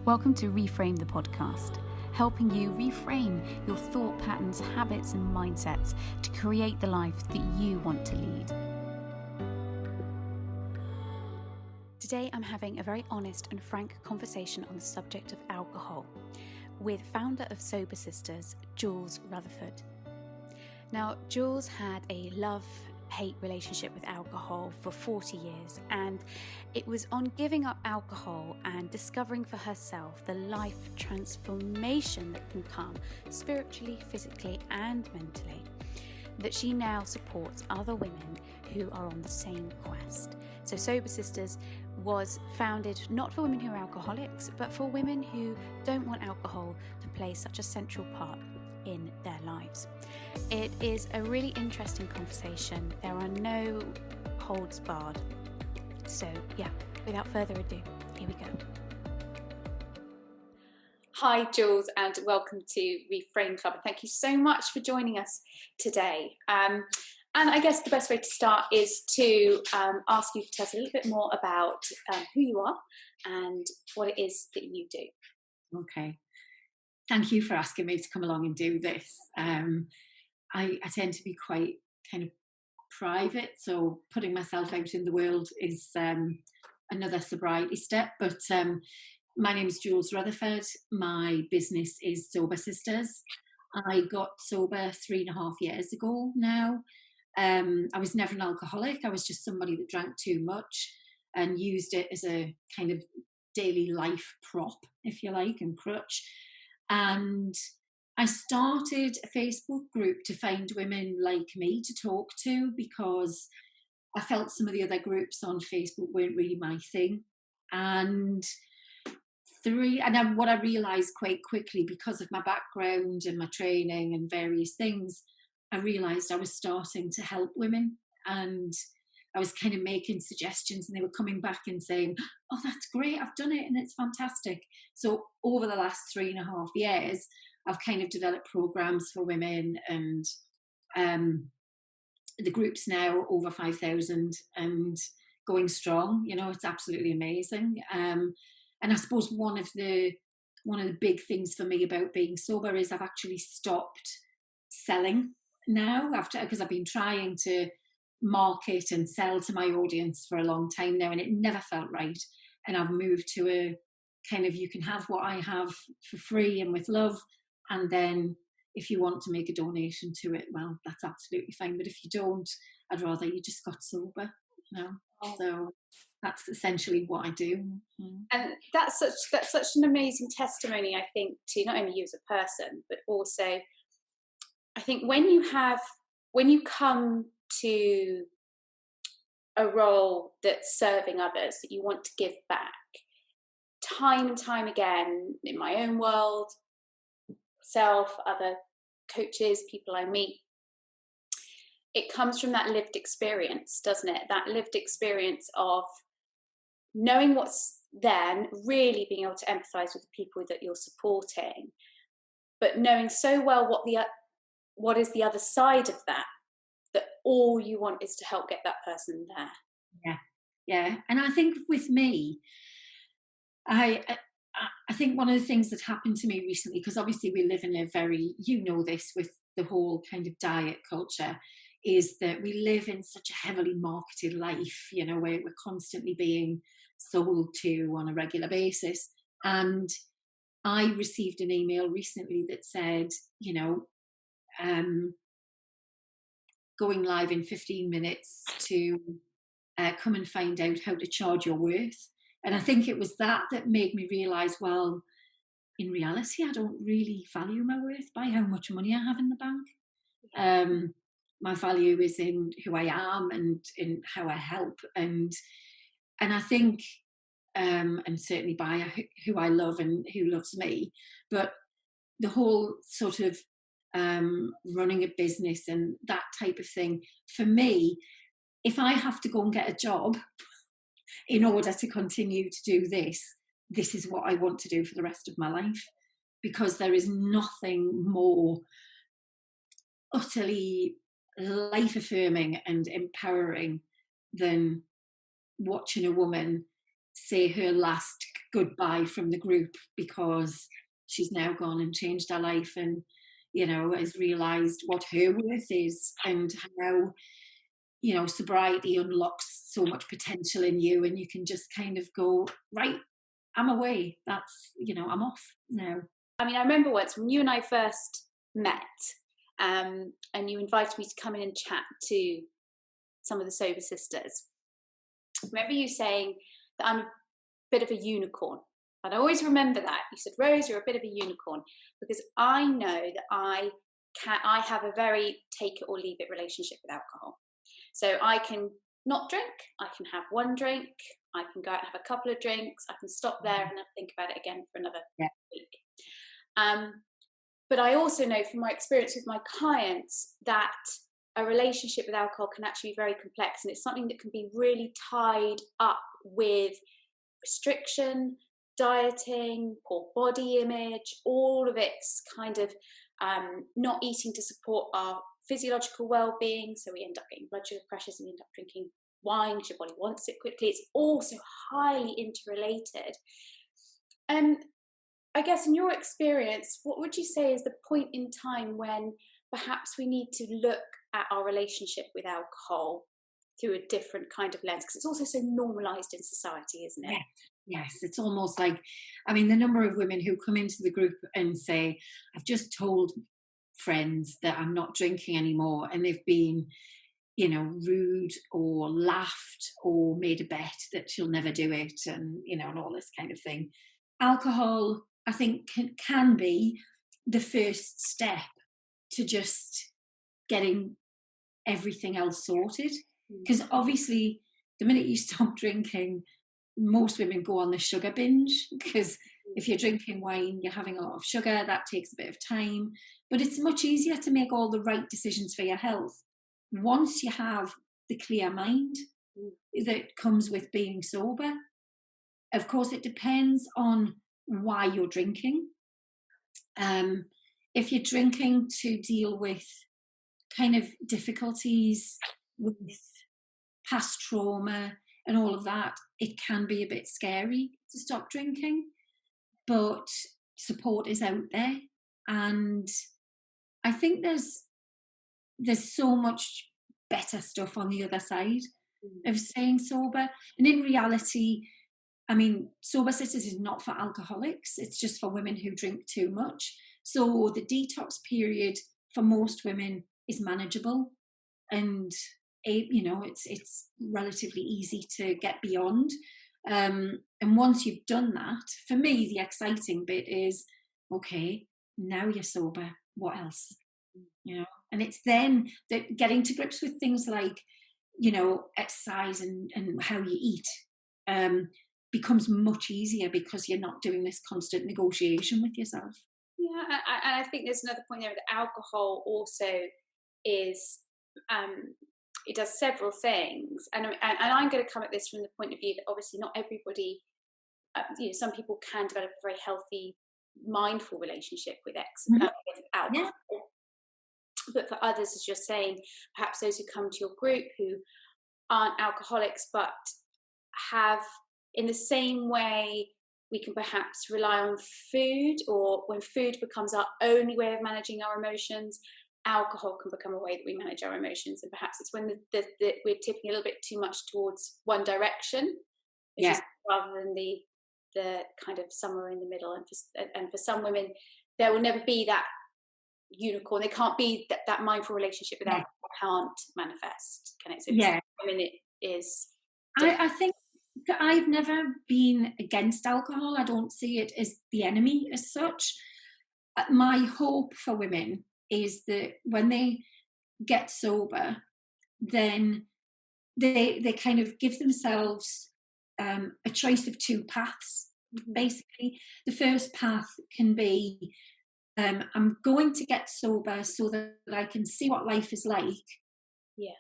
Welcome to Reframe the podcast, helping you reframe your thought patterns, habits and mindsets to create the life that you want to lead. Today I'm having a very honest and frank conversation on the subject of alcohol with founder of Sobersistas, Jules Rutherford. Now, Jules had a love-hate relationship with alcohol for 40 years, and it was on giving up alcohol and discovering for herself the life transformation that can come spiritually, physically and mentally that she now supports other women who are on the same quest. So Sobersistas was founded not for women who are alcoholics, but for women who don't want alcohol to play such a central part in their lives. It is a really interesting conversation. There are no holds barred. So yeah, without further ado, here we go. Hi Jules, and welcome to Reframe Club. And thank you so much for joining us today. And I guess the best way to start is to ask you to tell us a little bit more about who you are and what it is that you do. Okay. Thank you for asking me to come along and do this. I tend to be quite kind of private, so putting myself out in the world is another sobriety step. But my name is Jules Rutherford. My business is Sobersistas. I got sober 3.5 years ago now. I was never an alcoholic. I was just somebody that drank too much and used it as a kind of daily life prop, if you like, and crutch. And I started a Facebook group to find women like me to talk to, because I felt some of the other groups on Facebook weren't really my thing. And what I realised quite quickly, because of my background and my training and various things, I realised I was starting to help women, and I was kind of making suggestions and they were coming back and saying, oh, that's great, I've done it and it's fantastic. So over the last 3.5 years, I've kind of developed programs for women, and the group's now over 5,000 and going strong. You know, it's absolutely amazing. And I suppose one of the big things for me about being sober is I've actually stopped selling now, because I've been trying to market and sell to my audience for a long time now, and it never felt right. And I've moved to a kind of, you can have what I have for free and with love, and then if you want to make a donation to it, well, that's absolutely fine. But if you don't, I'd rather you just got sober, you know. Oh. So that's essentially what I do. And that's such an amazing testimony, I think, to not only you as a person, but also I think when you come to a role that's serving others, that you want to give back, time and time again, in my own world, self, other coaches, people I meet, it comes from that lived experience, doesn't it? That lived experience of knowing what's there and really being able to empathise with the people that you're supporting, but knowing so well what is the other side of that all you want is to help get that person there. Yeah. And I think with me, I think one of the things that happened to me recently, because obviously we live in a very, you know this, with the whole kind of diet culture, is that we live in such a heavily marketed life, you know, where we're constantly being sold to on a regular basis. And I received an email recently that said, you know, going live in 15 minutes to come and find out how to charge your worth. And I think it was that made me realise, well, in reality, I don't really value my worth by how much money I have in the bank. My value is in who I am and in how I help. And I think, and certainly by who I love and who loves me, but the whole sort of running a business and that type of thing, for me, if I have to go and get a job in order to continue to do this is what I want to do for the rest of my life, because there is nothing more utterly life affirming and empowering than watching a woman say her last goodbye from the group because she's now gone and changed her life and, you know, has realised what her worth is and how, you know, sobriety unlocks so much potential in you, and you can just kind of go, right, I'm away. That's, you know, I'm off now. I mean, I remember once when you and I first met, and you invited me to come in and chat to some of the Sober Sisters. I remember you saying that I'm a bit of a unicorn. And I always remember that. You said, Rose, you're a bit of a unicorn, because I know that I have a very take it or leave it relationship with alcohol. So I can not drink, I can have one drink, I can go out and have a couple of drinks, I can stop there and then think about it again for another week. But I also know from my experience with my clients that a relationship with alcohol can actually be very complex, and it's something that can be really tied up with restriction, dieting, poor body image, all of it's kind of not eating to support our physiological well-being, so we end up getting blood sugar pressures and we end up drinking wine because your body wants it quickly. It's also highly interrelated. I guess in your experience, what would you say is the point in time when perhaps we need to look at our relationship with alcohol through a different kind of lens, because it's also so normalised in society, isn't it? Yes, it's almost like, I mean, the number of women who come into the group and say, I've just told friends that I'm not drinking anymore, and they've been, you know, rude or laughed or made a bet that she'll never do it, and, you know, and all this kind of thing. Alcohol, I think, can be the first step to just getting everything else sorted. Because obviously, the minute you stop drinking, most women go on the sugar binge, because if you're drinking wine, you're having a lot of sugar, that takes a bit of time. But it's much easier to make all the right decisions for your health once you have the clear mind that comes with being sober. Of course, it depends on why you're drinking. If you're drinking to deal with kind of difficulties with past trauma and all of that, it can be a bit scary to stop drinking, but support is out there, and I think there's so much better stuff on the other side of staying sober. And in reality, I mean, Sobersistas is not for alcoholics, it's just for women who drink too much. So the detox period for most women is manageable, and you know, it's relatively easy to get beyond. And once you've done that, for me, the exciting bit is, okay, now you're sober, what else? You know, and it's then that getting to grips with things like, you know, exercise and how you eat becomes much easier, because you're not doing this constant negotiation with yourself. Yeah, and I think there's another point there that alcohol also is, it does several things, and I'm going to come at this from the point of view that obviously not everybody, you know, some people can develop a very healthy, mindful relationship with with alcohol. Yeah. But for others, as you're saying, perhaps those who come to your group who aren't alcoholics but have, in the same way we can perhaps rely on food, or when food becomes our only way of managing our emotions, alcohol can become a way that we manage our emotions. And perhaps it's when we're tipping a little bit too much towards one direction, rather than the kind of somewhere in the middle. And for some women, there will never be that unicorn. There can't be that mindful relationship with alcohol can't manifest, can it? So women, it is. I think that I've never been against alcohol. I don't see it as the enemy as such. My hope for women is that when they get sober, then they kind of give themselves a choice of two paths. Basically, the first path can be, I'm going to get sober so that I can see what life is like. Yeah.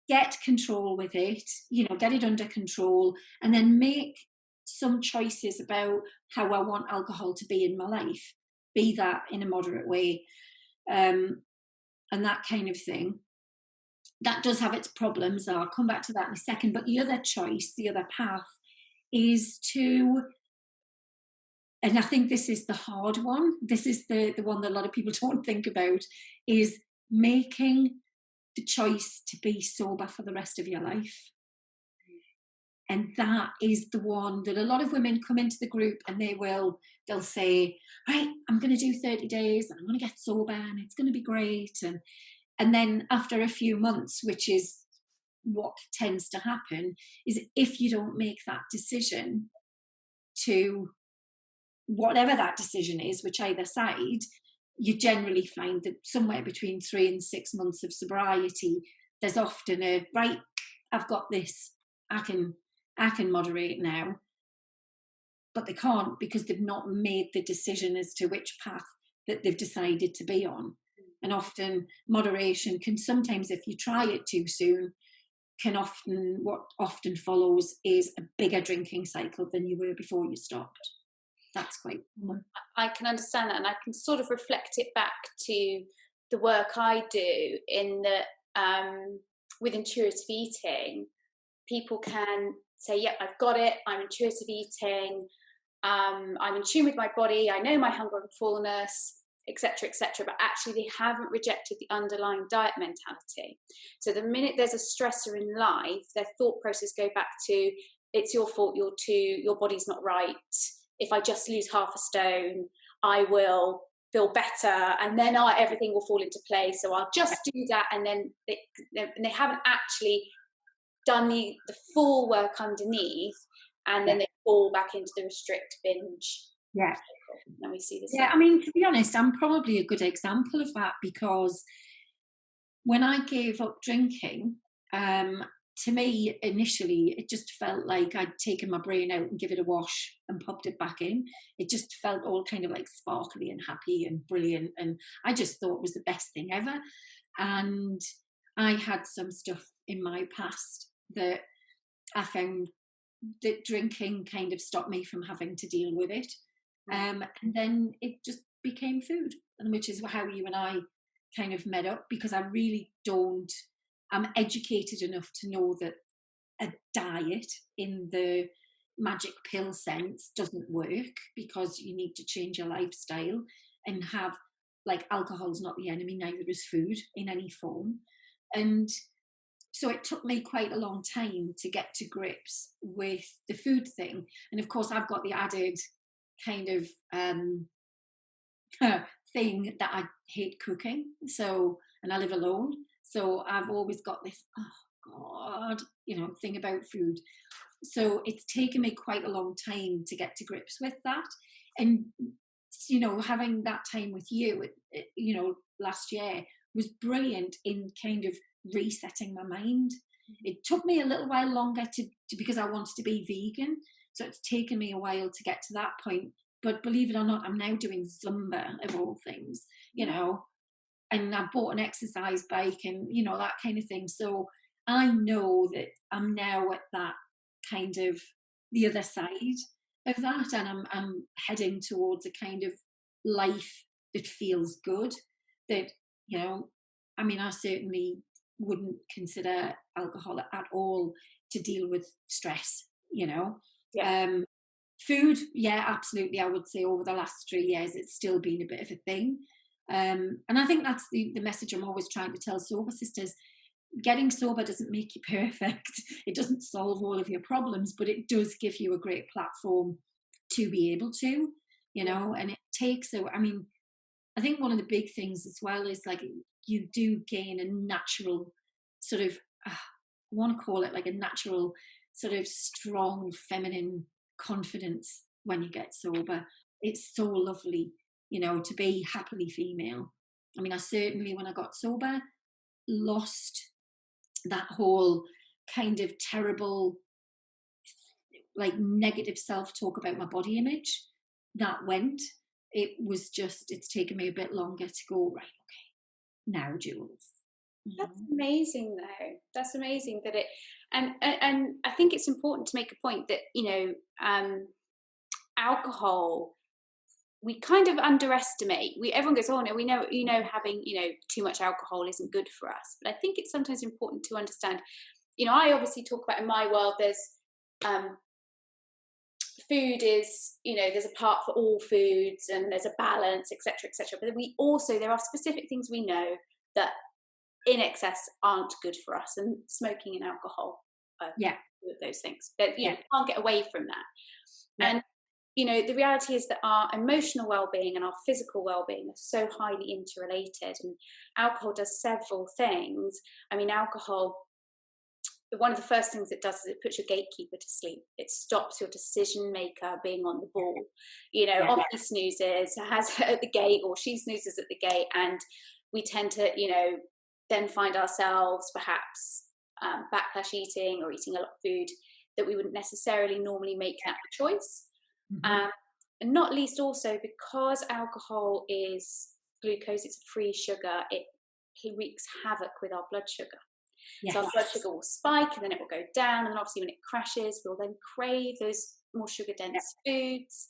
Get control with it, you know, get it under control, and then make some choices about how I want alcohol to be in my life, be that in a moderate way, and that kind of thing. That does have its problems. I'll come back to that in a second. But the other choice, the other path, is to, and I think this is the hard one, this is the one that a lot of people don't think about, is making the choice to be sober for the rest of your life. And that is the one that a lot of women come into the group and they'll say, right, I'm going to do 30 days and I'm going to get sober and it's going to be great. And then after a few months, which is what tends to happen, is if you don't make that decision to whatever that decision is, which either side, you generally find that somewhere between 3 and 6 months of sobriety, there's often a, right, I've got this, I can moderate now. But they can't, because they've not made the decision as to which path that they've decided to be on. And often moderation can sometimes, if you try it too soon, what often follows is a bigger drinking cycle than you were before you stopped. That's quite common. I can understand that, and I can sort of reflect it back to the work I do in that with intuitive eating, people can say, yep, I've got it, I'm intuitive eating, I'm in tune with my body, I know my hunger and fullness, etc., but actually they haven't rejected the underlying diet mentality. So the minute there's a stressor in life, their thought process go back to, it's your fault, your body's not right, if I just lose half a stone, I will feel better, and then everything will fall into place, so I'll just do that, and then they haven't actually done the full work underneath, and then they fall back into the restrict binge. Yeah. And we see this. Yeah, I mean, to be honest, I'm probably a good example of that, because when I gave up drinking, to me, initially, it just felt like I'd taken my brain out and give it a wash and popped it back in. It just felt all kind of like sparkly and happy and brilliant. And I just thought it was the best thing ever. And I had some stuff in my past that I found that drinking kind of stopped me from having to deal with it. And then it just became food, and which is how you and I kind of met up, because I really I'm educated enough to know that a diet in the magic pill sense doesn't work, because you need to change your lifestyle and have, like, alcohol's not the enemy, neither is food in any form. And so it took me quite a long time to get to grips with the food thing. And of course, I've got the added kind of thing that I hate cooking. So, and I live alone. So I've always got this, oh God, thing about food. So it's taken me quite a long time to get to grips with that. And, having that time with you, last year was brilliant in kind of resetting my mind. It took me a little while longer to because I wanted to be vegan. So it's taken me a while to get to that point. But believe it or not, I'm now doing Zumba, of all things, and I bought an exercise bike and, that kind of thing. So I know that I'm now at that kind of the other side of that. And I'm heading towards a kind of life that feels good. That, I certainly wouldn't consider alcohol at all to deal with stress, Yeah. Food, yeah, absolutely. I would say over the last 3 years, it's still been a bit of a thing. And I think that's the message I'm always trying to tell sober sisters. Getting sober doesn't make you perfect. It doesn't solve all of your problems, but it does give you a great platform to be able to, and it takes, I think one of the big things as well is, like, you do gain a natural sort of, I want to call it like a natural sort of strong feminine confidence when you get sober. It's so lovely, to be happily female. I certainly, when I got sober, lost that whole kind of terrible, like, negative self-talk about my body image. That went. It was just, it's taken me a bit longer to go, right, okay, now, Jules. That's amazing, though. That's amazing that it, and I think it's important to make a point that, alcohol, we kind of underestimate. Everyone goes, oh no, we know, having, too much alcohol isn't good for us. But I think it's sometimes important to understand, I obviously talk about, in my world, there's food is, there's a part for all foods and there's a balance, etc., etc. But then there are specific things we know that in excess aren't good for us, and smoking and alcohol are two of those things. But you can't get away from that. And the reality is that our emotional well-being and our physical well-being are so highly interrelated, and alcohol does several things. I mean, alcohol, one of the first things it does is it puts your gatekeeper to sleep. It stops your decision maker being on the ball. Off he snoozes, has her at the gate, or she snoozes at the gate, and we tend to, then find ourselves perhaps backlash eating or eating a lot of food that we wouldn't necessarily normally make that choice. And not least also because alcohol is glucose, it's a free sugar, it wreaks havoc with our blood sugar. So our blood sugar will spike and then it will go down, and obviously when it crashes we'll then crave those more sugar dense foods.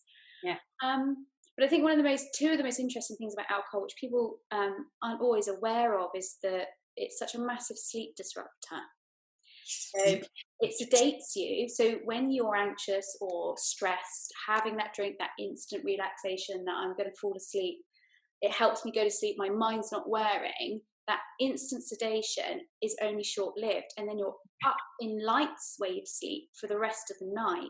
But I think two of the most interesting things about alcohol, which people aren't always aware of, is that it's such a massive sleep disruptor. So it sedates you. So when you're anxious or stressed, having that drink, that instant relaxation, that I'm going to fall asleep, it helps me go to sleep, my mind's not wearing, that instant sedation is only short-lived, and then you're up in light wave sleep for the rest of the night.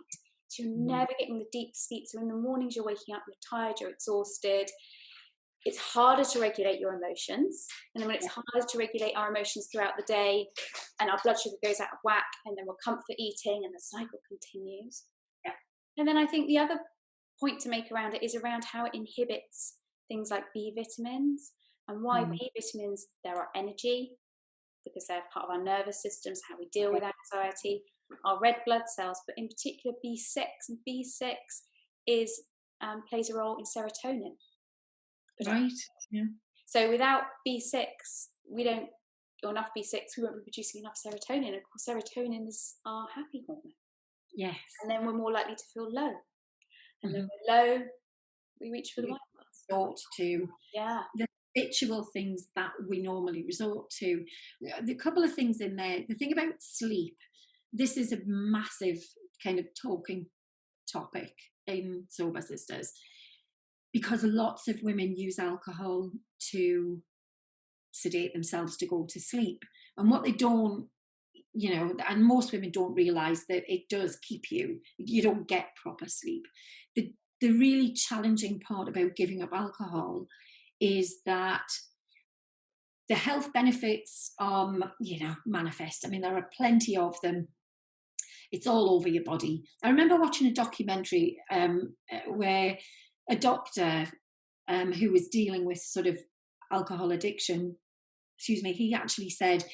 So you're never getting the deep sleep. So in the mornings you're waking up, you're tired, you're exhausted. It's harder to regulate your emotions. And then when it's harder to regulate our emotions throughout the day, and our blood sugar goes out of whack, and then we're comfort eating, and the cycle continues. And then I think the other point to make around it is around how it inhibits things like B vitamins. And why B vitamins, there are energy, because they're part of our nervous systems, how we deal with anxiety, our red blood cells, but in particular B6. And B6 plays a role in serotonin. Right. Yeah. So without B6, we won't be producing enough serotonin. Of course, serotonin is our happy hormone. Yes. And then we're more likely to feel low. And then we're low, we reach for the white resort to the habitual things that we normally resort to. The couple of things in there. The thing about sleep, this is a massive kind of talking topic in Sobersistas, because lots of women use alcohol to sedate themselves to go to sleep. And what they don't, and most women don't realise that it does keep you don't get proper sleep. The really challenging part about giving up alcohol is that the health benefits are, manifest. I mean, there are plenty of them. It's all over your body. I remember watching a documentary where a doctor who was dealing with sort of alcohol addiction, he actually said,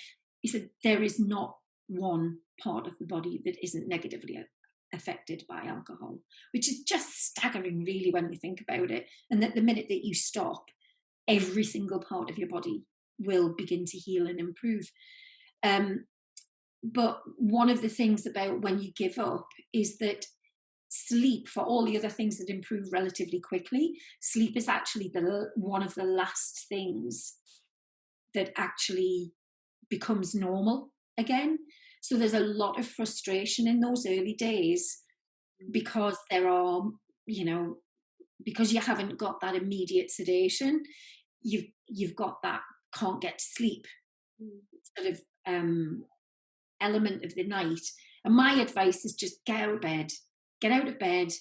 there is not one part of the body that isn't negatively affected by alcohol, which is just staggering really when you think about it. And that the minute that you stop, every single part of your body will begin to heal and improve. But one of the things about when you give up is that sleep, for all the other things that improve relatively quickly, sleep is actually one of the last things that actually becomes normal again. So there's a lot of frustration in those early days because there are, because you haven't got that immediate sedation, you've got that can't get to sleep sort of element of the night. And my advice is just get out of bed,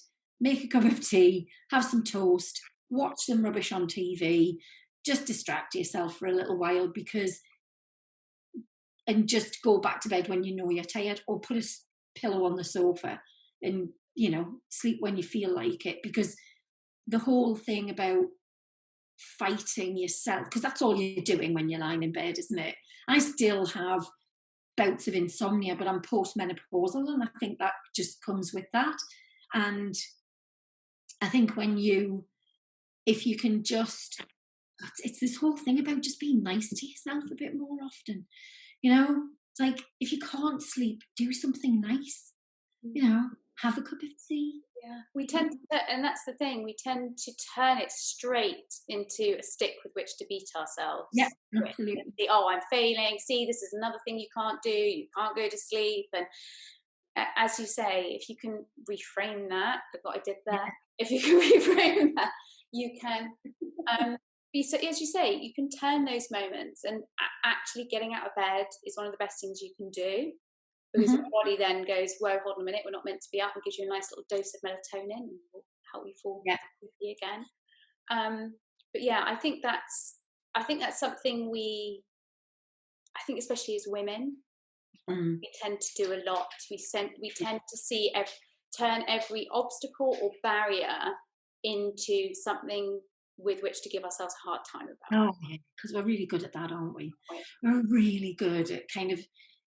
make a cup of tea, have some toast, watch some rubbish on TV, just distract yourself for a little while, and just go back to bed when you know you're tired, or put a pillow on the sofa and, sleep when you feel like it. Because the whole thing about fighting yourself, because that's all you're doing when you're lying in bed, isn't it? I still have bouts of insomnia, but I'm postmenopausal, and I think that just comes with that. And I think if you can just, it's this whole thing about just being nice to yourself a bit more often. It's like, if you can't sleep, do something nice. Have a cup of tea. Yeah, we tend to, and that's the thing, we tend to turn it straight into a stick with which to beat ourselves. Yeah, absolutely. I'm failing. See, this is another thing you can't do. You can't go to sleep. as you say, if you can reframe that, look what I did there. If you can reframe that, you can be, so as you say, you can turn those moments, and actually getting out of bed is one of the best things you can do, because your body then goes, whoa, hold on a minute, we're not meant to be up, and gives you a nice little dose of melatonin and will help you fall quickly again. But yeah, I think that's something I think especially as women, we tend to do a lot. We tend to see turn every obstacle or barrier into something with which to give ourselves a hard time about. Oh, yeah, because we're really good at that, aren't we? We're really good at kind of,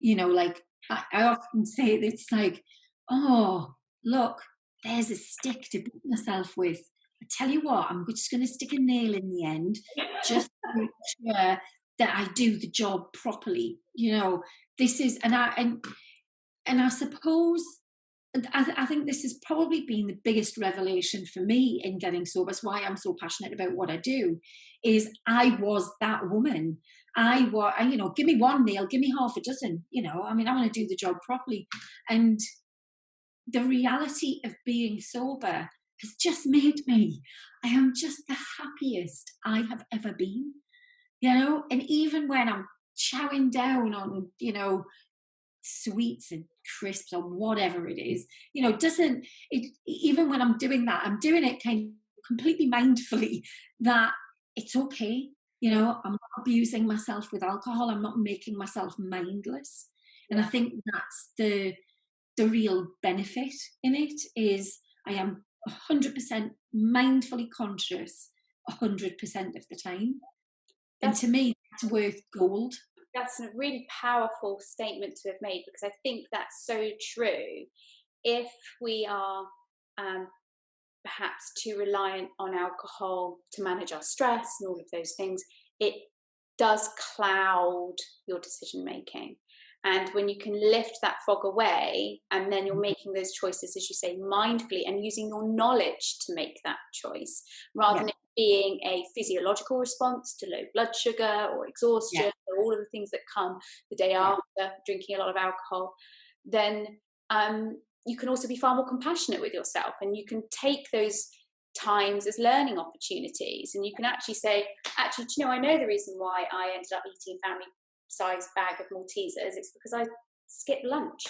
you know, like I often say it's like, oh, look, there's a stick to beat myself with. I tell you what, I'm just going to stick a nail in the end, just to make sure that I do the job properly. You know, this is, and I suppose, I think this has probably been the biggest revelation for me in getting sober. It's why I'm so passionate about what I do, is I was that woman. I was, you know, give me one nail, give me half a dozen, you know, I mean, I want to do the job properly. And the reality of being sober has just made me, I am just the happiest I have ever been, you know, and even when I'm chowing down on, you know, sweets and crisps or whatever it is, you know, even when I'm doing that, I'm doing it kind of completely mindfully, that it's okay, you know, I'm not abusing myself with alcohol, I'm not making myself mindless. And I think that's the real benefit in it, is I am 100% mindfully conscious 100% of the time. And to me, that's worth gold. That's a really powerful statement to have made, because I think that's so true. If we are perhaps too reliant on alcohol to manage our stress and all of those things, it does cloud your decision making. And when you can lift that fog away, and then you're making those choices, as you say, mindfully, and using your knowledge to make that choice, rather than it being a physiological response to low blood sugar or exhaustion or all of the things that come the day after drinking a lot of alcohol, then you can also be far more compassionate with yourself, and you can take those times as learning opportunities, and you can actually say, actually, do you know, I know the reason why I ended up eating family size bag of Maltesers, it's because I skipped lunch,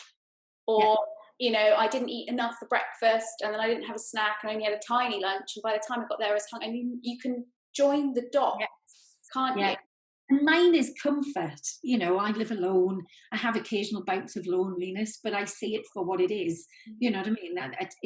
or you know, I didn't eat enough for breakfast, and then I didn't have a snack, I only had a tiny lunch, and by the time I got there I was hungry. And you can join the dots, can't you? And mine is comfort. You know, I live alone, I have occasional bouts of loneliness, but I see it for what it is. You know what I mean?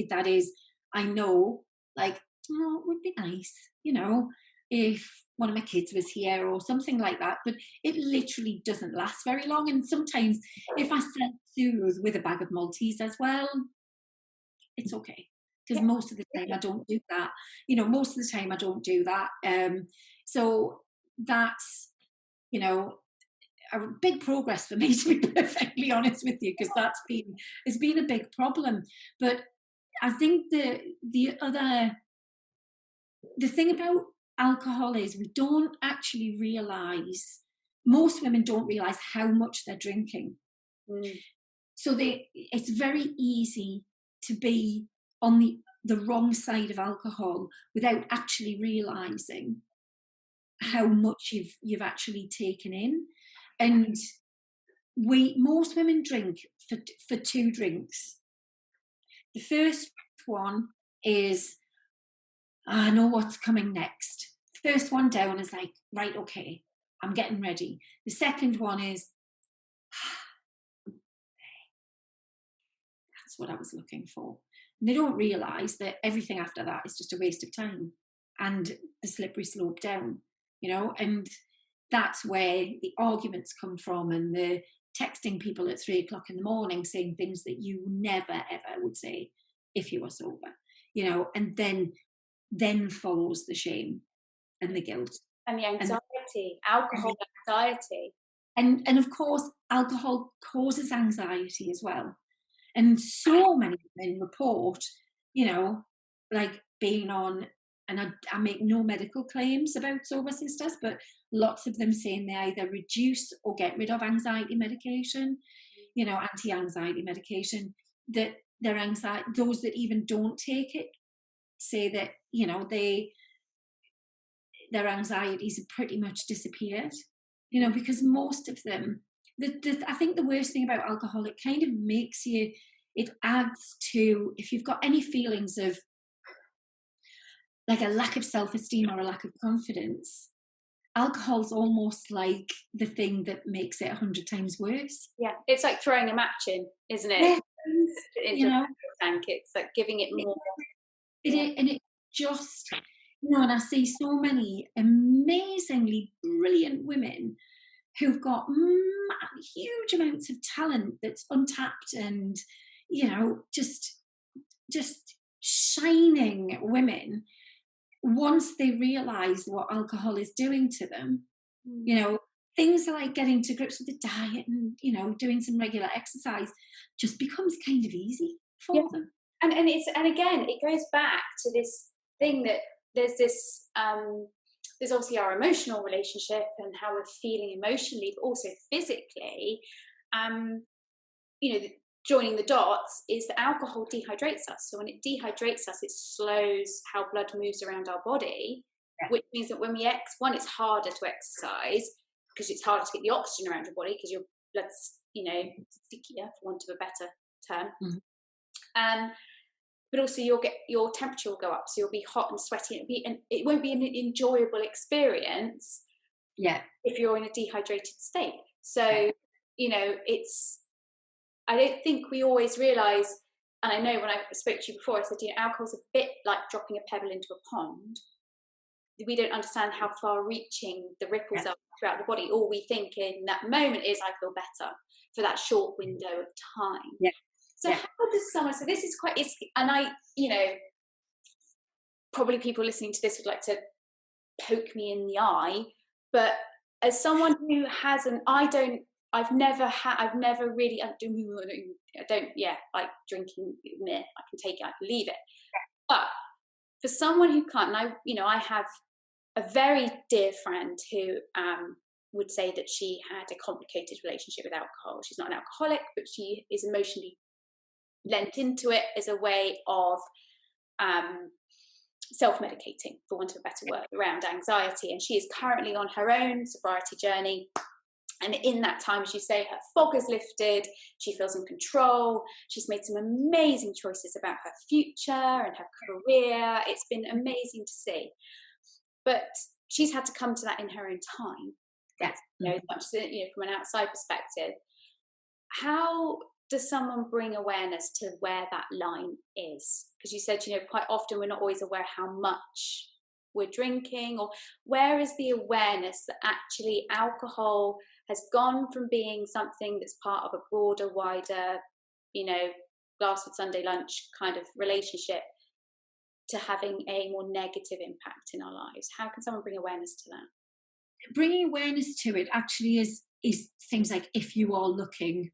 That is, I know, like, oh, it would be nice, you know, if one of my kids was here or something like that, but it literally doesn't last very long. And sometimes if I self-soothe with a bag of Maltesers, well, it's okay, because most of the time I don't do that. You know, most of the time I don't do that. So that's, you know, a big progress for me, to be perfectly honest with you, because it's been a big problem. But I think the thing about alcohol is we don't actually realise, most women don't realise how much they're drinking. So it's very easy to be on the wrong side of alcohol without actually realising how much you've actually taken in. And most women drink for 2 drinks. The first one is, I know what's coming next. First one down is like, right, okay, I'm getting ready. The second one is, that's what I was looking for. And they don't realise that everything after that is just a waste of time and the slippery slope down, you know. And that's where the arguments come from, and the texting people at 3 o'clock in the morning saying things that you never ever would say if you were sober, you know. And then follows the shame and the guilt and the anxiety, alcohol anxiety. And of course, alcohol causes anxiety as well. And so many women report, you know, like being on, and I make no medical claims about Sobersistas, but lots of them saying they either reduce or get rid of anxiety medication, you know, anti-anxiety medication. that their anxiety, those that even don't take it, say that, you know, their anxieties have pretty much disappeared, you know, because most of them, I think the worst thing about alcohol, it kind of makes you, it adds to, if you've got any feelings of like a lack of self-esteem or a lack of confidence, alcohol's almost like the thing that makes it 100 times worse. Yeah, it's like throwing a match in, isn't it? Yeah. It's You know, tank. It's like giving it more. and it just, you know, and I see so many amazingly brilliant women who've got huge amounts of talent that's untapped, and, you know, just shining women, once they realize what alcohol is doing to them. You know, things like getting to grips with the diet and, you know, doing some regular exercise just becomes kind of easy for them. And again, it goes back to this thing that there's this there's obviously our emotional relationship and how we're feeling emotionally, but also physically. You know, joining the dots is that alcohol dehydrates us. So when it dehydrates us, it slows how blood moves around our body, which means that when one, it's harder to exercise because it's harder to get the oxygen around your body because your blood's, you know, stickier, for want of a better term. But also your temperature will go up, so you'll be hot and sweaty, and it won't be an enjoyable experience if you're in a dehydrated state. So you know, I don't think we always realise, and I know when I spoke to you before, I said, you know, alcohol's a bit like dropping a pebble into a pond. We don't understand how far-reaching the ripples are throughout the body. All we think in that moment is, I feel better for that short window of time. So how does someone, so this is quite, and I, you know, probably people listening to this would like to poke me in the eye, but as someone who hasn't, I've never really, I don't, like drinking, I can take it, I can leave it. But for someone who can't, and I have a very dear friend who would say that she had a complicated relationship with alcohol. She's not an alcoholic, but she is emotionally lent into it as a way of self-medicating, for want of a better word, around anxiety. And she is currently on her own sobriety journey. And in that time, as you say, her fog has lifted, she feels in control, she's made some amazing choices about her future and her career. It's been amazing to see. But she's had to come to that in her own time. You know, as much as, you know, from an outside perspective. How does someone bring awareness to where that line is? Because you said, you know, quite often we're not always aware how much we're drinking, or where is the awareness that actually alcohol has gone from being something that's part of a broader, wider, you know, glass with Sunday lunch kind of relationship to having a more negative impact in our lives? How can someone bring awareness to that? Bringing awareness to it actually is things like, if you are looking,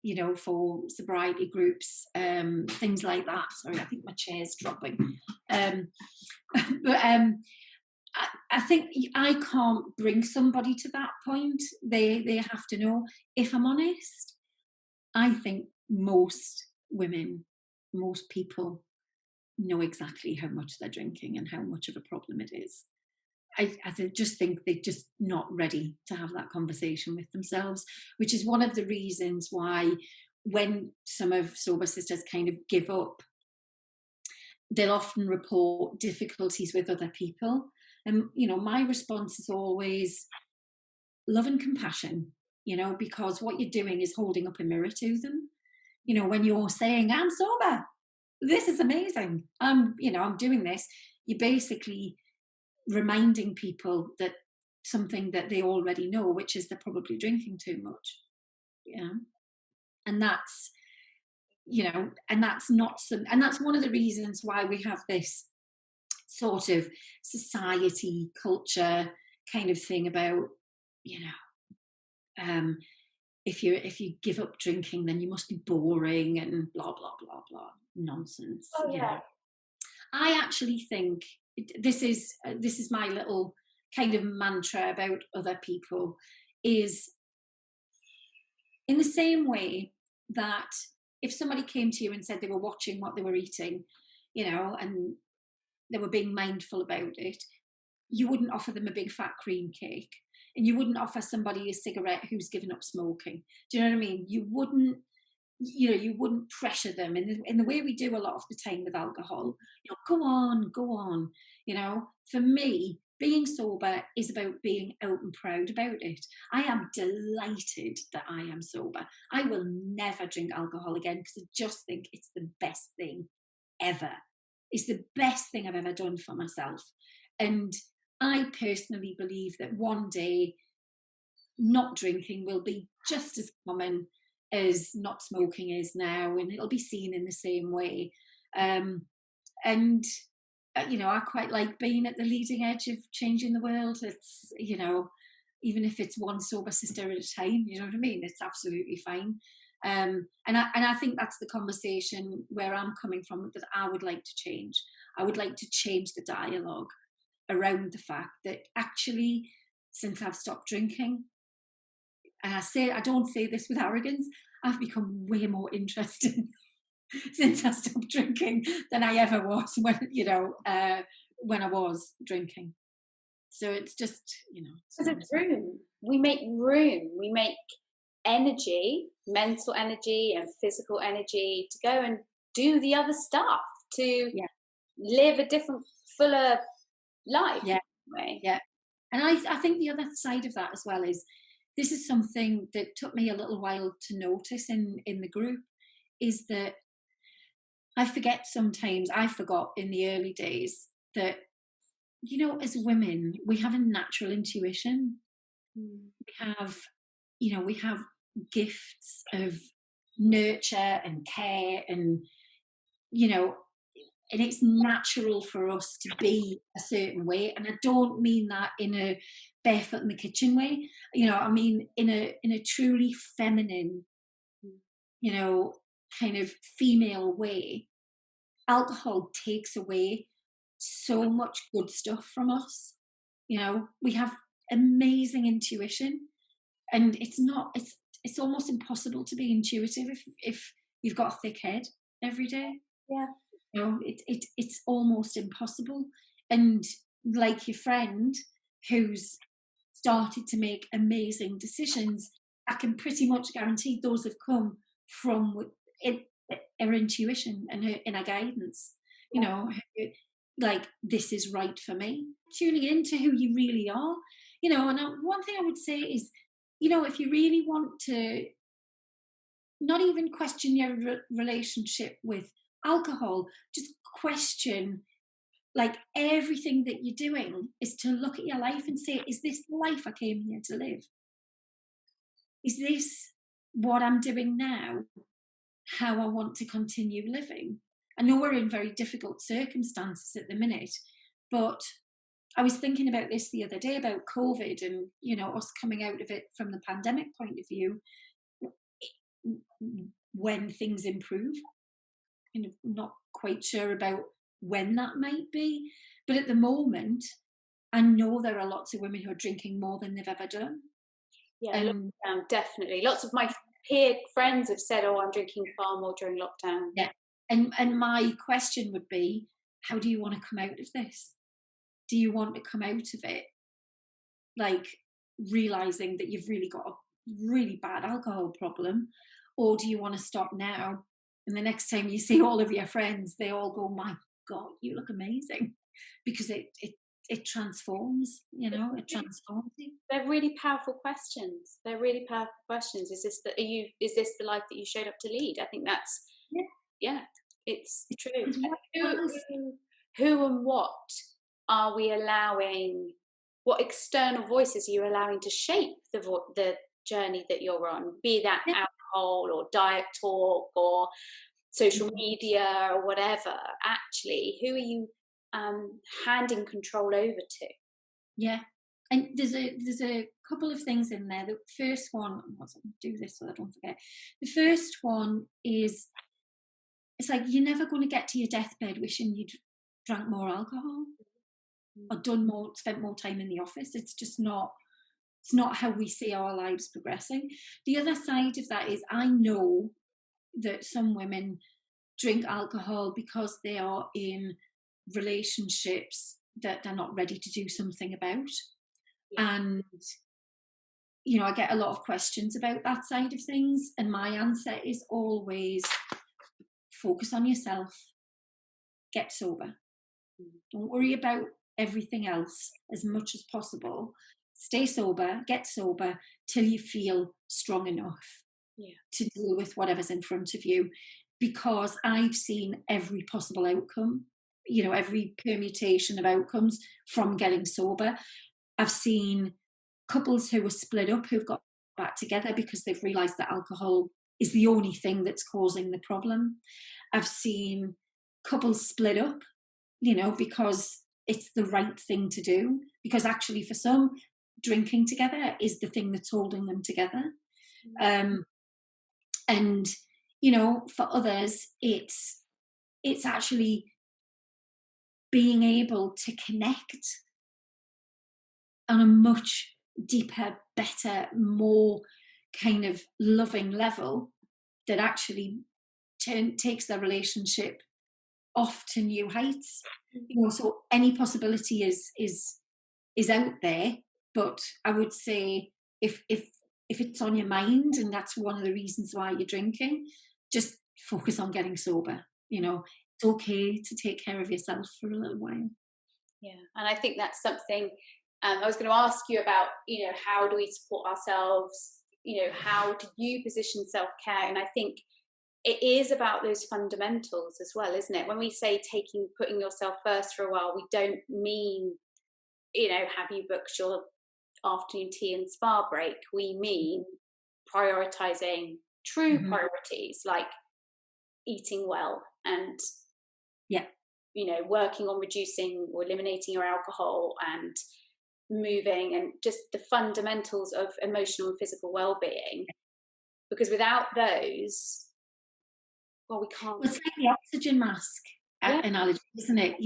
you know, for sobriety groups, things like that. Sorry, I think my chair's dropping. But I think I can't bring somebody to that point. They have to know. If I'm honest, I think most women, most people know exactly how much they're drinking and how much of a problem it is. I just think they're just not ready to have that conversation with themselves, which is one of the reasons why when some of Sobersistas kind of give up, they'll often report difficulties with other people. And, you know, my response is always love and compassion, you know, because what you're doing is holding up a mirror to them. You know, when you're saying, I'm sober, this is amazing, I'm doing this, you're basically reminding people that something that they already know, which is they're probably drinking too much. And that's, you know, and that's one of the reasons why we have this sort of society culture kind of thing about, you know, if you give up drinking, then you must be boring and blah blah blah blah nonsense. You know? I actually think this is my little kind of mantra about other people, is in the same way that if somebody came to you and said they were watching what they were eating, and they were being mindful about it, you wouldn't offer them a big fat cream cake, and you wouldn't offer somebody a cigarette who's given up smoking. Do you know what I mean? You wouldn't pressure them in the way we do a lot of the time with alcohol. Go on. For me, being sober is about being out and proud about it. I am delighted that I am sober. I will never drink alcohol again because I just think it's the best thing ever. It's the best thing I've ever done for myself. And I personally believe that one day not drinking will be just as common as not smoking is now, and it'll be seen in the same way. I quite like being at the leading edge of changing the world. It's, even if it's one sober sister at a time, you know what I mean? It's absolutely fine. And I think that's the conversation where I'm coming from, that I would like to change. I would like to change the dialogue around the fact that actually, since I've stopped drinking, and I don't say this with arrogance, I've become way more interesting since I stopped drinking than I ever was when I was drinking. So it's just, There's room. We make room. We make energy, mental energy and physical energy to go and do the other stuff, to live a different, fuller life. Yeah. And I think the other side of that as well is, this is something that took me a little while to notice in the group, is that I forgot in the early days that, as women, we have a natural intuition. We have gifts of nurture and care, and and it's natural for us to be a certain way. And I don't mean that in a barefoot in the kitchen way. I mean in a truly feminine, kind of female way. Alcohol takes away so much good stuff from us. We have amazing intuition, and it's almost impossible to be intuitive if you've got a thick head every day. It's almost impossible. And like your friend who's started to make amazing decisions, I can pretty much guarantee those have come from her intuition and her guidance. Like, this is right for me. Tuning into who you really are. And one thing I would say is, if you really want to not even question your relationship with alcohol, just question, like, everything that you're doing is to look at your life and say, is this the life I came here to live? Is this what I'm doing now, how I want to continue living? I know we're in very difficult circumstances at the minute, but I was thinking about this the other day about COVID and, us coming out of it from the pandemic point of view, when things improve. I'm not quite sure about when that might be, but at the moment, I know there are lots of women who are drinking more than they've ever done. Yeah, lockdown, definitely. Lots of my peer friends have said, I'm drinking far more during lockdown. Yeah. And my question would be, how do you want to come out of this? Do you want to come out of it like realizing that you've really got a really bad alcohol problem, or do you want to stop now, and the next time you see all of your friends, they all go, my God, you look amazing, because it transforms, it transforms you. They're really powerful questions. Is this the life that you showed up to lead? I think that's it's true. Who and what are we allowing? What external voices are you allowing to shape the journey that you're on? Be that alcohol or diet talk or social media or whatever. Actually, who are you handing control over to? Yeah, and there's a couple of things in there. The first one, I'll do this so I don't forget. The first one is, it's like, you're never going to get to your deathbed wishing you'd drank more alcohol or spent more time in the office. It's just not. It's not how we see our lives progressing. The other side of that is, I know that some women drink alcohol because they are in relationships that they're not ready to do something about. Yeah. And, I get a lot of questions about that side of things. And my answer is always focus on yourself, get sober. Don't worry about everything else as much as possible. Stay sober, get sober till you feel strong enough to deal with whatever's in front of you. Because I've seen every possible outcome, every permutation of outcomes from getting sober. I've seen couples who were split up who've got back together because they've realised that alcohol is the only thing that's causing the problem. I've seen couples split up, because it's the right thing to do. Because actually for some, drinking together is the thing that's holding them together. And, for others, it's actually being able to connect on a much deeper, better, more kind of loving level that actually takes their relationship off to new heights. So any possibility is out there, but I would say if it's on your mind and that's one of the reasons why you're drinking, just focus on getting sober. It's okay to take care of yourself for a little while. Yeah, and I think that's something I was going to ask you about, how do we support ourselves? How do you position self-care? And I think it is about those fundamentals as well, isn't it? When we say putting yourself first for a while, we don't mean, have you booked your afternoon tea and spa break? We mean prioritizing true priorities like eating well and working on reducing or eliminating your alcohol and moving and just the fundamentals of emotional and physical well-being, because without those, well, we can't. Well, it's like the oxygen mask analogy, isn't it?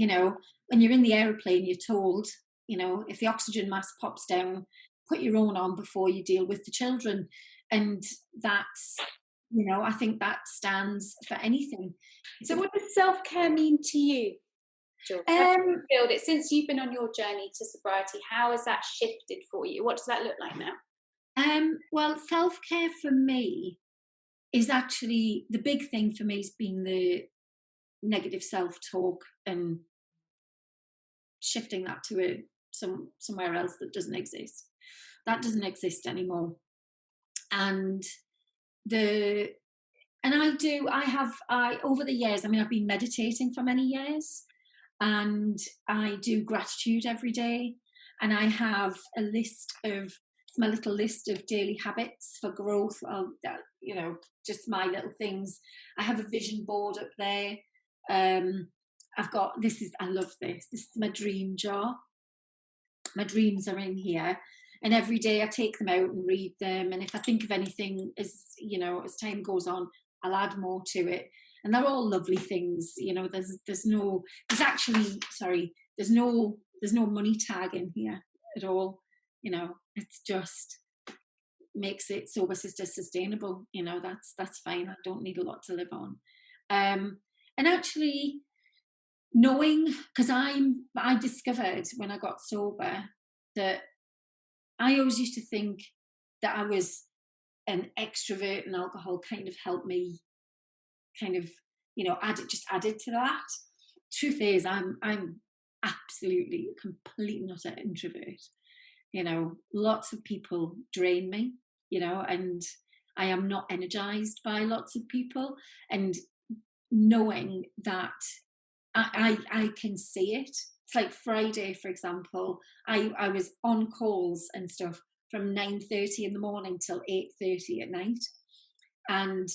When you're in the aeroplane, you're told, if the oxygen mask pops down, put your own on before you deal with the children. And that's, I think that stands for anything. So what does self-care mean to you, Jules? Build it since you've been on your journey to sobriety. How has that shifted for you? What does that look like now? Well, self-care for me is actually, the big thing for me has been the negative self-talk and shifting that to somewhere else that doesn't exist. That doesn't exist anymore. And I over the years, I've been meditating for many years, and I do gratitude every day, and I have my little list of daily habits for growth. Just my little things. I have a vision board up there. I've got, I love this. This is my dream jar. My dreams are in here. And every day I take them out and read them. And if I think of anything as time goes on, I'll add more to it. And they're all lovely things. There's no money tag in here at all. It's just makes it Sobersistas sustainable. That's fine. I don't need a lot to live on. And actually knowing, because I discovered when I got sober that I always used to think that I was an extrovert and alcohol kind of helped me added to that. Truth is, I'm absolutely complete not an introvert. Lots of people drain me, and I am not energized by lots of people. And knowing that I can see it. It's like Friday, for example, I was on calls and stuff from 9:30 in the morning till 8:30 at night. And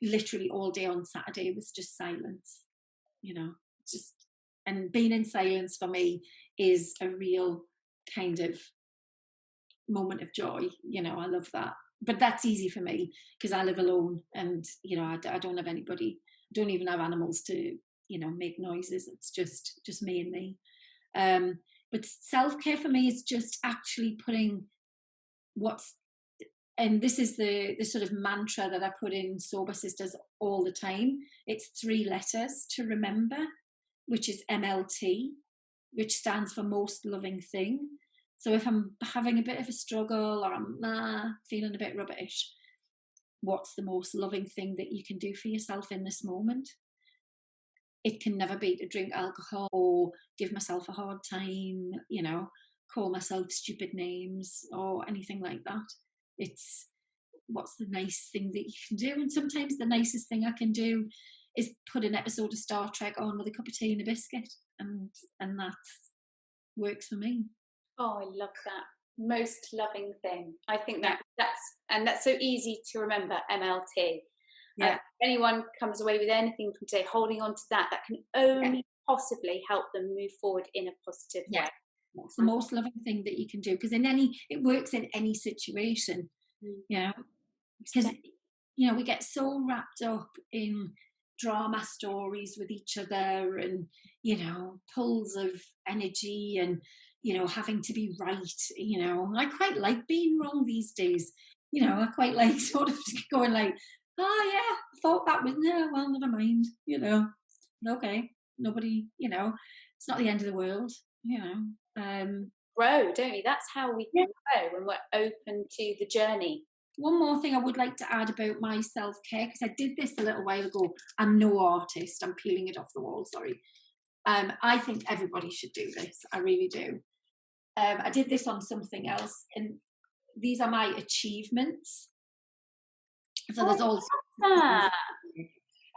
literally all day on Saturday was just silence, and being in silence for me is a real kind of moment of joy. I love that. But that's easy for me because I live alone, and I don't have anybody. I don't even have animals to make noises. It's just me and me. But self-care for me is just actually putting what's and this is the sort of mantra that I put in Sobersistas all the time. It's 3 letters to remember, which is MLT, which stands for most loving thing. So if I'm having a bit of a struggle, or I'm feeling a bit rubbish, what's the most loving thing that you can do for yourself in this moment? It can never be to drink alcohol or give myself a hard time, you know, call myself stupid names or anything like that. It's what's the nice thing that you can do. And sometimes the nicest thing I can do is put an episode of Star Trek on with a cup of tea and a biscuit, and that works for me. Oh, I love that. Most loving thing. I think that's so easy to remember, MLT. Yeah. If anyone comes away with anything from today, holding on to that can only possibly help them move forward in a positive way. It's the most loving thing that you can do, because it works in any situation, you know, because, you know, we get so wrapped up in drama stories with each other and, you know, pulls of energy and, you know, having to be right, you know. I quite like being wrong these days, you know. I quite like sort of going like, oh yeah, I thought that was, no, well, never mind, you know, okay, nobody, you know, it's not the end of the world, you know. Grow, don't we? That's how we grow, when we're open to the journey. One more thing I would like to add about my self-care, because I did this a little while ago. I'm no artist, I'm peeling it off the wall, sorry. I think everybody should do this, I really do. I did this on something else, and these are my achievements. So there's all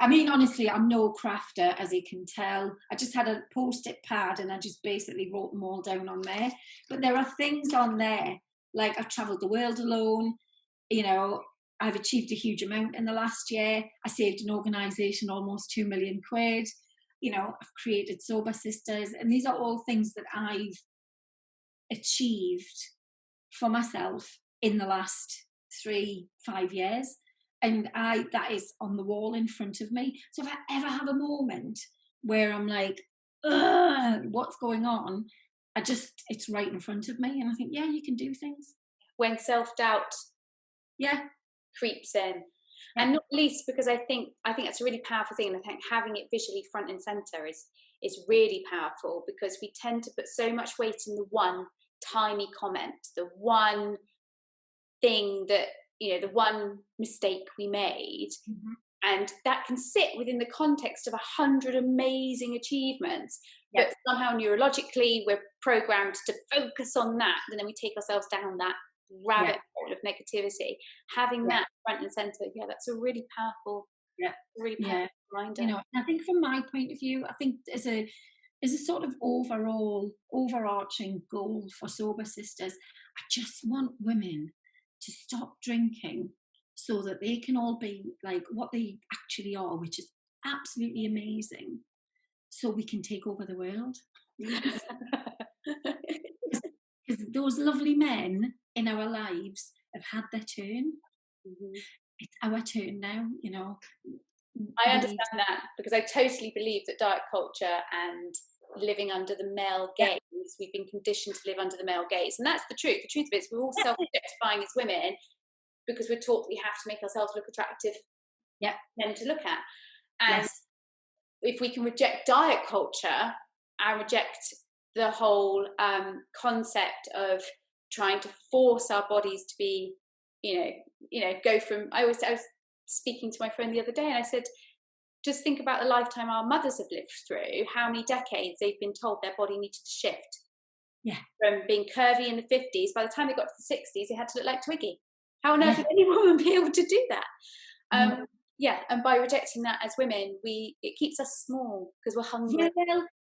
I mean, honestly, I'm no crafter, as you can tell. I just had a post-it pad and I just basically wrote them all down on there. But there are things on there, like I've travelled the world alone, you know, I've achieved a huge amount in the last year. I saved an organisation almost 2 million quid. You know, I've created Sobersistas, and these are all things that I've achieved for myself in the last 3-5 years. And that is on the wall in front of me. So if I ever have a moment where I'm like, what's going on? It's right in front of me. And I think, yeah, you can do things. When self-doubt creeps in. And not least because I think that's a really powerful thing. And I think having it visually front and center is really powerful, because we tend to put so much weight in the one tiny comment, the one thing that, you know, the one mistake we made, and that can sit within the context of 100 amazing achievements, but somehow neurologically we're programmed to focus on that, and then we take ourselves down that rabbit hole of negativity. Having that front and center, that's a really powerful reminder. You know, I think from my point of view, I think as a sort of overarching goal for Sobersistas, I just want women to stop drinking so that they can all be like what they actually are, which is absolutely amazing, so we can take over the world. Because those lovely men in our lives have had their turn. It's our turn now, you know. I understand that, because I totally believe that diet culture and living under the male gaze, we've been conditioned to live under the male gaze, and that's the truth. The truth of it is we're all self-objectifying as women because we're taught we have to make ourselves look attractive men to look at. And if we can reject diet culture and reject the whole concept of trying to force our bodies to be, you know, go from, I was speaking to my friend the other day, and I said, just think about the lifetime our mothers have lived through, how many decades they've been told their body needed to shift. From being curvy in the 50s, by the time they got to the 60s, they had to look like Twiggy. How on earth would any woman be able to do that? And by rejecting that as women, it keeps us small, because we're hungry.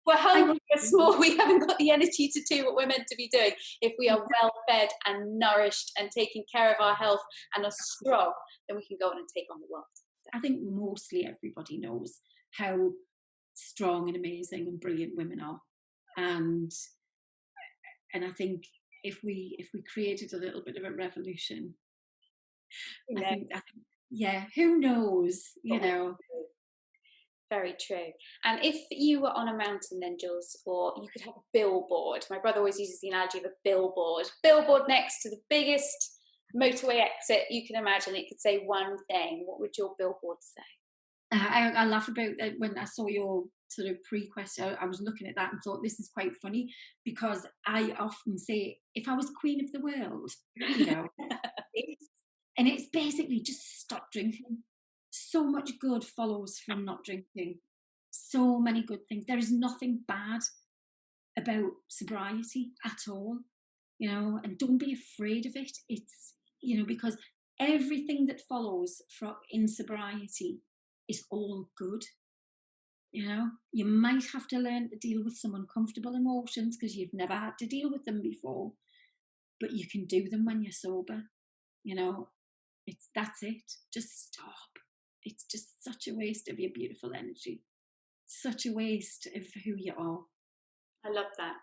We're hungry, we're small, we haven't got the energy to do what we're meant to be doing. If we are well fed and nourished and taking care of our health and are strong, then we can go on and take on the world. I think mostly everybody knows how strong and amazing and brilliant women are, and I think if we created a little bit of a revolution, I think who knows, you know. Very true. And if you were on a mountain then, Jules, or you could have a billboard, my brother always uses the analogy of a billboard next to the biggest motorway exit, you can imagine it could say one thing. What would your billboard say? I laugh about that when I saw your sort of pre-question. I was looking at that and thought this is quite funny, because I often say, if I was queen of the world, you know, and it's basically just stop drinking. So much good follows from not drinking. So many good things. There is nothing bad about sobriety at all, you know, and don't be afraid of it. It's, you know, because everything that follows from in sobriety is all good. You know, you might have to learn to deal with some uncomfortable emotions because you've never had to deal with them before, but you can do them when you're sober. You know, that's it. Just stop. It's just such a waste of your beautiful energy. Such a waste of who you are. I love that.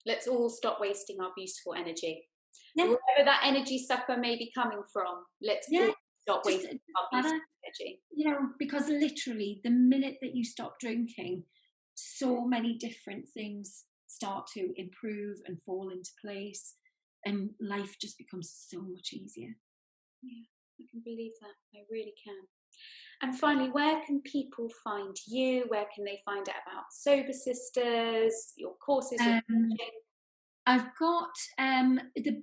Let's all stop wasting our beautiful energy. Yeah. Wherever that energy sucker may be coming from, let's all stop wasting our beautiful energy. You know, because literally the minute that you stop drinking, so many different things start to improve and fall into place, and life just becomes so much easier. Yeah, I can believe that. I really can. And finally, where can people find you? Where can they find out about Sobersistas, your courses? I've got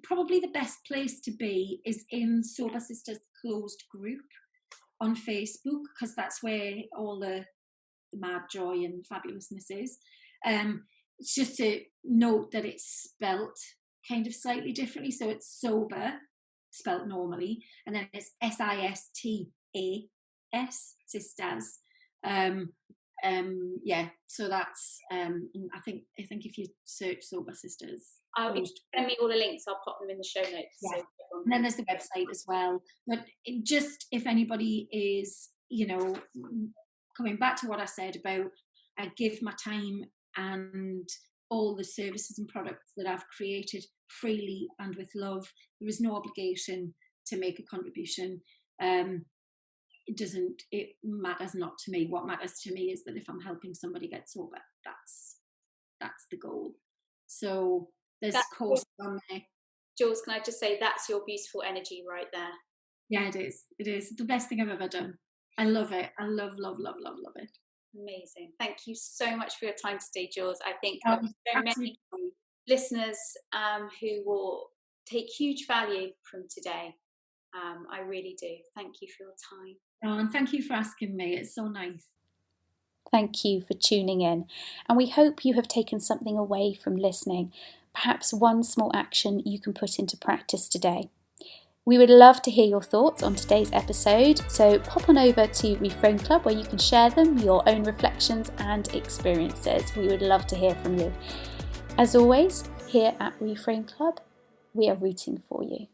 probably the best place to be is in Sobersistas closed group on Facebook, because that's where all the mad joy and fabulousness is. It's just to note that it's spelt kind of slightly differently, so it's sober spelt normally, and then it's SISTAS, sisters. So that's I think if you search Sobersistas, if you send me all the links, I'll pop them in the show notes. Yeah. And then there's the website as well. But just if anybody is, you know, coming back to what I said about I give my time and all the services and products that I've created freely and with love. There is no obligation to make a contribution. It matters not to me. What matters to me is that if I'm helping somebody get sober, that's the goal. So there's courses on there. Jules, can I just say that's your beautiful energy right there? Yeah, it is. It is the best thing I've ever done. I love it. I love it. Amazing. Thank you so much for your time today, Jules. I think so many listeners who will take huge value from today. I really do. Thank you for your time. Oh, and thank you for asking me. It's so nice. Thank you for tuning in. And we hope you have taken something away from listening. Perhaps one small action you can put into practice today. We would love to hear your thoughts on today's episode, so pop on over to Reframe Club where you can share them, your own reflections and experiences. We would love to hear from you. As always, here at Reframe Club, we are rooting for you.